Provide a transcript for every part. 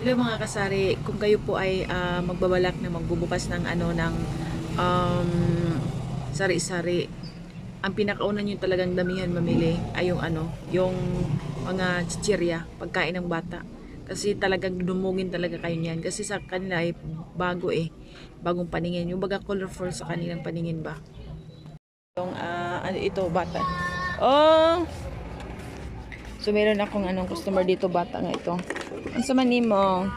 Hello mga kasari, kung kayo po ay magbabalak na magbubukas ng um, sari-sari, ang pinakauna nyo talagang damihan mamili ay yung mga chichirya, pagkain ng bata. Kasi talagang dumungin talaga kayo niyan. Kasi sa kanila ay bago bagong paningin. Yung baga colorful sa kanilang paningin ba. Yung ito bata. Oh, so meron akong customer dito, bata nga ito. Ang sama mo?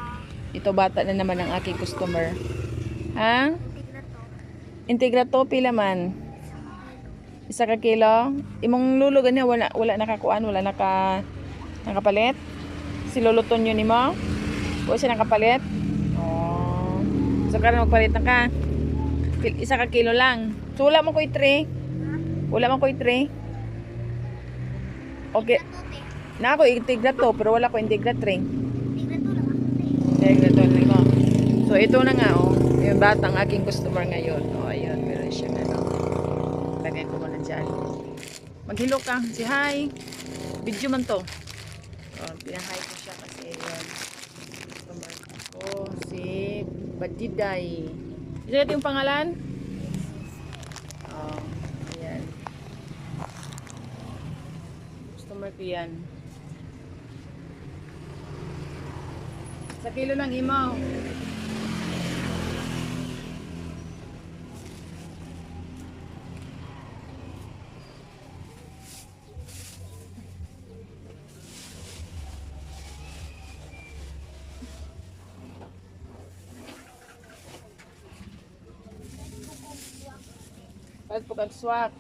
Ito bata na naman ang aking customer. Ha? Integrato pila man. Isa ka kilo. Imong lulo gani wala nakakuan, wala nakapalit. Si luluton yun nimo. O siya nakapalit. Oh. So karon magpalit na ka. Isa ka kilo lang. So wala mo koy 3. Wala mo koy 3. Okay. Na ako integrato pero wala ko integra 3. Integrato lang ko. So ito na nga yung batang aking customer ngayon. Ayun, meron siya lagay ko muna dyan. Maghilo ka. Si hi. Video man to. Pinahay ko siya kasi yun. Customer ko. Si Badiday. Ito yung pangalan? Ayan. Customer ko yan. Sa kilo lang imaw. Pag pag-swak.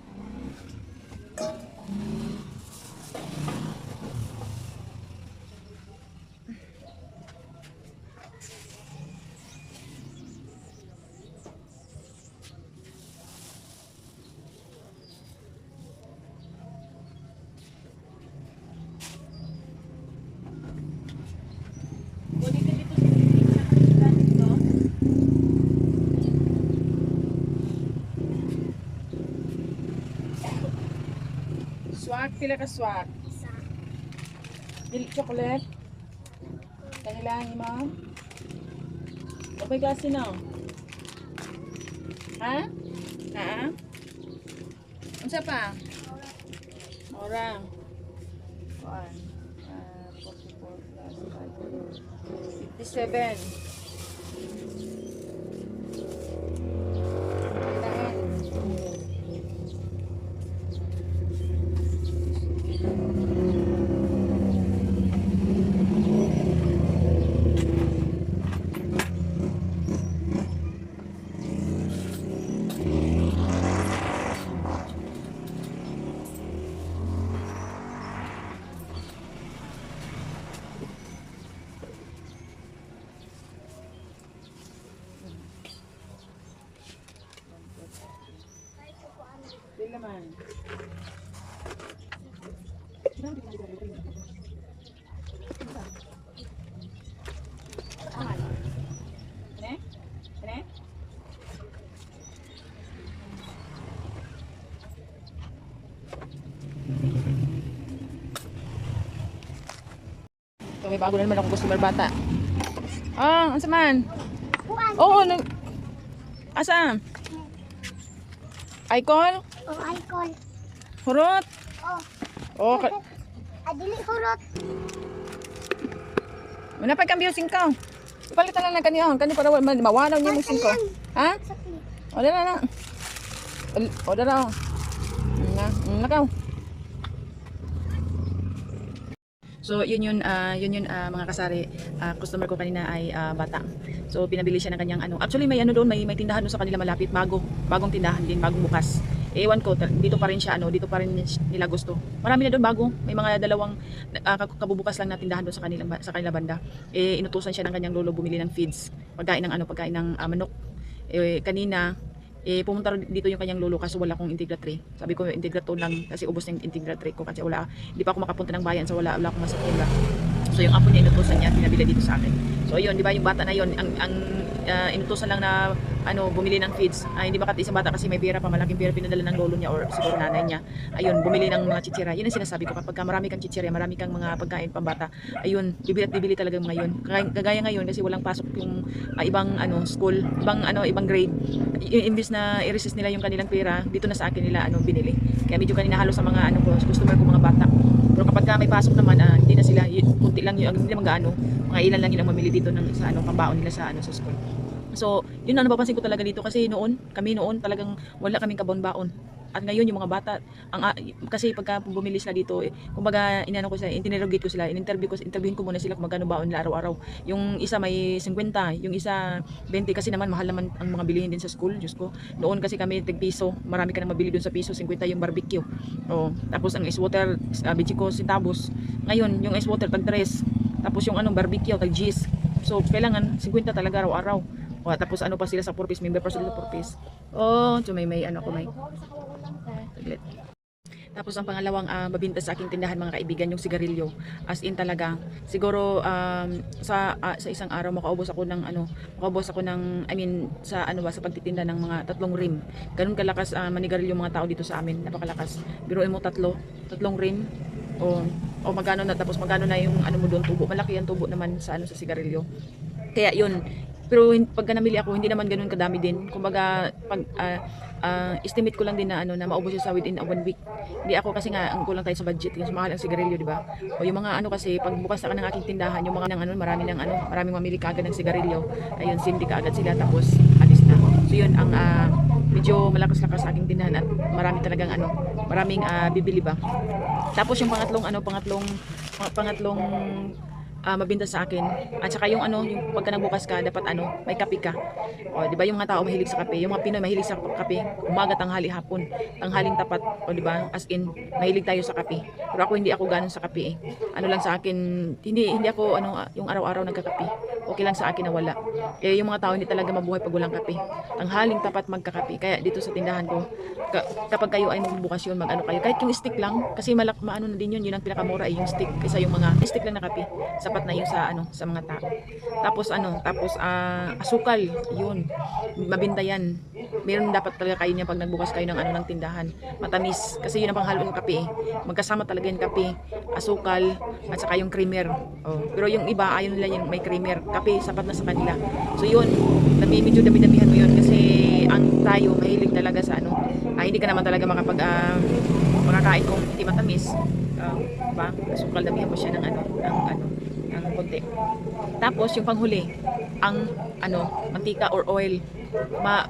Swak, pila ka swak? Isa. Milk chocolate? Kanilang imam? Okay klase na? Ha? Ha? Unsa pa? Ora. 1, 44 plus 5, 57. Pila man? So, may bago na naman akong customer bata. Ang saman? Oo, asa? Icon? Oh, icon. Hurot? Oh. Oh, Adili hurot. manapay kang biyosing ka. Palitan lang na kaniyahon. Kani para mawanaw niya mong singko. Ha? O, dala na. O, dala o. Nakaw. So yun yun mga kasari, customer ko kanina ay bata. So pinabili siya ng kanyang Actually may doon, may tindahan doon sa kanila malapit, bagong tindahan din, bagong bukas. Ewan ko, dito pa rin siya dito pa rin nila gusto. Marami na doon bago, may mga dalawang kabubukas lang na tindahan doon sa kanila banda. Inutusan siya ng kanyang lolo bumili ng feeds, pagkain ng manok. Kanina pumunta dito yung kanyang lolo kaso wala akong Integra 3. Sabi ko Integra 2 lang kasi ubos ng Integra 3 ko kasi hindi pa ako makapunta ng bayan so wala akong masakyan. So yung apo niya inutusan niya, pinabili dito sa akin. So yun, di ba yung bata na yun, ang inutusan lang na bumili ng feeds. Hindi makat isang bata kasi may pera pa, malaking pera pinadala ng lolo niya or siguro nanay niya. Ayun, bumili ng mga chichira. Yun ang sinasabi ko, kapag marami kang chichira, marami kang mga pagkain pambata, ayun, bibili at bibili talaga mga yun. Kagaya ngayon kasi walang pasok yung ibang school, ibang grade. Imbis na i-resist nila yung kanilang pera, dito na sa akin nila binili. Kaya medyo kanina halos sa mga customer ko, mga bata. Pero kapag may pasok naman, hindi na sila, kunti lang yung, hindi naman mga ilan lang yung mamili dito sa pambaon nila sa school. So, yun ang napapansin ko talaga dito kasi kami noon talagang wala kaming kabon-baon. At ngayon yung mga bata, kasi pagka bumili sila dito, kumbaga ko sila, interrogate ko sila, interviewin ko muna sila kung magkano baon nila araw-araw. Yung isa may 50, yung isa 20 kasi naman mahal naman ang mga bilihin din sa school, Diyos ko. Noon kasi kami tig-piso, marami ka nang mabili dun sa piso, 50 yung barbecue. Tapos ang ice water, bichiko centavos. Ngayon, yung ice water tag 3. Tapos yung barbecue tag G's. So, kailangan 50 talaga araw-araw. Tapos pa sila sa 4 piece, member pa sila sa 4 piece. So may Saglit. Tapos ang pangalawang mabinta sa aking tindahan, mga kaibigan, yung sigarilyo. As in talaga, siguro sa isang araw makaubos ako ng sa pagtitinda ng mga 3 rim. Ganun kalakas manigarilyo mga tao dito sa amin, napakalakas. Biruin mo 3 rim. O magkano na, tapos magkano na yung mo doon, tubo. Malaki ang tubo naman sa sigarilyo. Kaya yun. Pero pagka namili ako, hindi naman ganoon kadami din. Kumbaga, estimate ko lang din na maubos siya within 1 week. Hindi ako kasi nga ang kulang tayo sa budget, kasi mahal ang sigarilyo, di ba? O yung mga kasi pag bukas na ng aking tindahan, yung mga maraming mamili kaagad ng sigarilyo. Ayun, sindi kaagad sila, tapos alis na. So yun ang medyo malakas-lakas sa aking tindahan at marami talagang maraming bibili ba. Tapos yung pangatlong mabinta sa akin, at saka yung pagka nagbukas ka dapat may kape ka. Di ba yung mga tao mahilig sa kape, yung mga Pinoy mahilig sa kape, umaga, tanghali, hapon, tanghaling tapat, di ba, as in mahilig tayo sa kape. Pero ako hindi ako ganun sa kape lang sa akin, hindi ako yung araw-araw nagkakape, okay lang sa akin na wala. Kaya yung mga tao hindi talaga mabuhay pag walang kape, tanghaling tapat magkakape. Kaya dito sa tindahan ko, kapag kayo ay magbubukas yun, kayo, kahit yung stick lang, kasi na din yun ang pinakamura yung stick, kaysa yung mga stick lang na kape, sapat na yung sa mga tao. Tapos asukal, yun, mabinta yan. Meron dapat talaga kayo niya pag nagbukas kayo ng tindahan, matamis, kasi yun ang panghalo ng kape. Magkasama talaga yung kape, asukal, at saka yung creamer. Pero yung iba ayaw nila yung may creamer, kape sapat na sa kanila. So yun, medyo dami-damihan mo yun, kasi ang tayo mahilig talaga sa hindi ka naman talaga makakain kung hindi matamis. Diba? Asukal, damihan mo siya ng konti. Tapos yung panghuli, ang mantika or oil,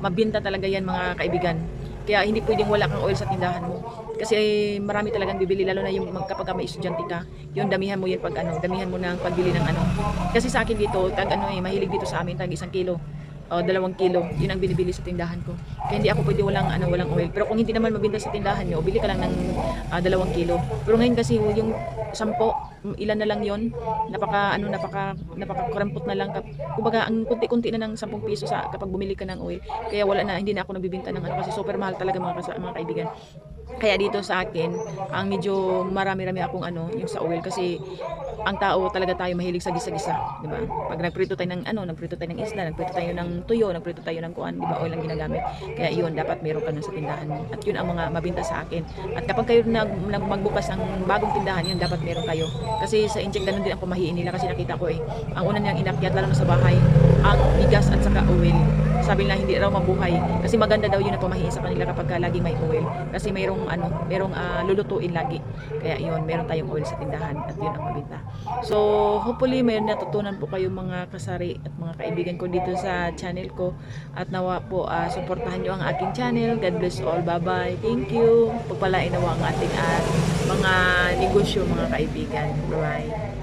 mabinta talaga yan, mga kaibigan. Kaya hindi pwedeng wala kang oil sa tindahan mo. Kasi marami talagang bibili, lalo na yung kapag may estudyante ka, yung damihan mo yan damihan mo ng pagbili ng Kasi sa akin dito, mahilig dito sa amin, tag 1 kilo. 2 kilo, yun ang binibili sa tindahan ko. Kaya hindi ako pwede walang oil. Pero kung hindi naman mabinta sa tindahan nyo, bili ka lang ng 2 kilo. Pero ngayon kasi yung 10, ilan na lang yon, napaka-karampot na lang. Kumbaga ang kunti-kunti na ng 10 piso kapag bumili ka ng oil. Kaya hindi na ako nagbibenta ng kasi super mahal talaga mga kaibigan. Kaya dito sa akin, ang medyo marami-rami akong yung sa oil, kasi ang tao talaga tayo mahilig sa gisa-gisa, di ba? Pag nagprito tayo ng isda, nagprito tayo ng tuyo, nagprito tayo ng kuan, di ba, oil ang ginagamit. Kaya yun, dapat meron ka nun sa tindahan mo. At yun ang mga mabinta sa akin. At kapag kayo magbukas ng bagong tindahan, yun dapat meron kayo. Kasi sa incheck, ganun din ang pamahiin nila, kasi nakita ko ang una nilang inakyat, lalo na sa bahay, ang bigas at saka oil. Sabi nila hindi raw mabuhay, kasi maganda daw yun na pamahiin sa kanila kapag lagi may oil, kasi mayroong lulutuin lagi. Kaya yun, meron tayong oil sa tindahan at yun ang mabinta. So hopefully mayroon natutunan po kayo, mga kasari at mga kaibigan ko dito sa channel ko, at nawa po suportahan nyo ang aking channel. God bless all, bye bye, thank you. Pagpalain nawa ang ating mga negosyo, mga kaibigan. Bye bye.